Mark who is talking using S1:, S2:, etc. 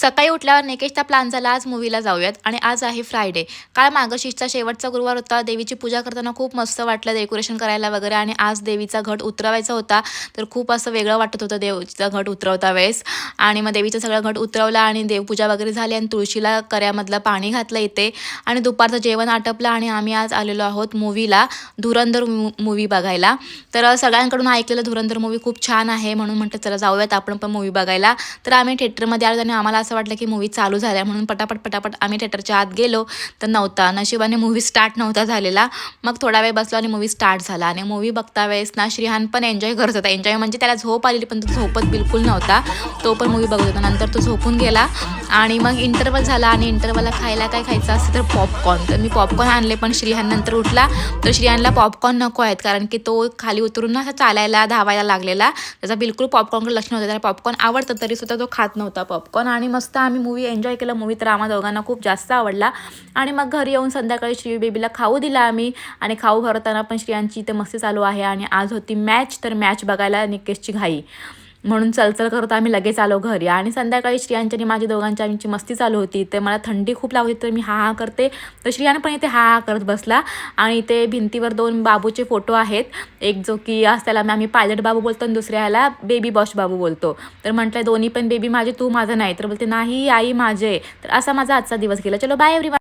S1: सकाळी उठल्यावर निकेशचा प्लॅन झाला आज मूवीला जाऊयात आणि आज आहे फ्रायडे. काल मार्गशीर्षचा शेवटचा गुरुवार होता. देवीची पूजा करताना खूप मस्त वाटलं डेकोरेशन करायला वगैरे आणि आज देवीचा घट उतरवायचा होता. तर खूप असं वेगळं वाटत होतं देवीचा घट उतरवता वेळेस. आणि मग देवीचा सगळा घट उतरवला आणि देवपूजा वगैरे झाली आणि तुळशीला कर्यामधलं पाणी घातलं इथे आणि दुपारचं जेवण आटपलं आणि आम्ही आज आलेलो आहोत मूवीला, धुरंधर मूवी बघायला. तर सगळ्यांकडून ऐकलेलं धुरंधर मूवी खूप छान आहे म्हणून म्हटलं चला जाऊयात आपण पण मूवी बघायला. तर आम्ही थिएटरमध्ये आलो आणि आम्हाला असं वाटलं की मूवी चालू झाल्या म्हणून पटापट आम्ही थिएटरच्या आत गेलो. तर नव्हता, नशिबाने मूवी स्टार्ट नव्हता झालेला. मग थोडा वेळ बसलो आणि मूवी स्टार्ट झाला आणि मूवी बघता वेळेस ना श्रीहान पण एन्जॉय करत होता. एन्जॉय म्हणजे त्याला झोप आलेली पण तो झोपत बिलकुल नव्हता. तो पण मूवी बघत होता. नंतर तो झोपून गेला आणि मग इंटरवल झाला आणि इंटरवलला खायला काय खायचं असतं तर पॉपकॉर्न. तर मी पॉपकॉर्न आणले पण श्रीहान नंतर उठला तर श्रीहानला पॉपकॉर्न नको आहेत कारण की तो खाली उतरून ना चालायला धावायला लागलेला. त्याचा बिलकुल पॉपकॉर्नकडे लक्ष नव्हतं. त्याला पॉपकॉर्न आवडतं तरीसुद्धा तो खात नव्हता पॉपकॉर्न आणि मस्त आम्ही मूवी एन्जॉय केला. मूवी तर आम्हा दोघांना खूप जास्त आवडला आणि मग घरी येऊन संध्याकाळी श्री बेबीला खाऊ दिला आम्ही आणि खाऊ भरताना पण श्रियांची इथे मस्ती चालू आहे आणि आज होती मॅच. तर मॅच बघायला निकेशची घाई म्हणून चलचल करत आम्ही लगेच आलो घरी आणि संध्याकाळी श्रियांची आणि माझी दोघांची आमची मस्ती चालू होती. तर मला थंडी खूप लागली तर मी हा करते तर श्रियान पण इथे हा करत बसला आणि इथे भिंतीवर 2 बाबूचे फोटो आहेत. एक जो की त्याला आम्ही पायलट बाबू बोलतो आणि दुसऱ्याला बेबी बॉश बाबू बोलतो. तर म्हटलं दोन्ही पण बेबी माझे, तू माझं नाही. तर बोलते नाही आई माझे. तर असा माझा आजचा दिवस गेला. चलो बाय एव्हरीवन.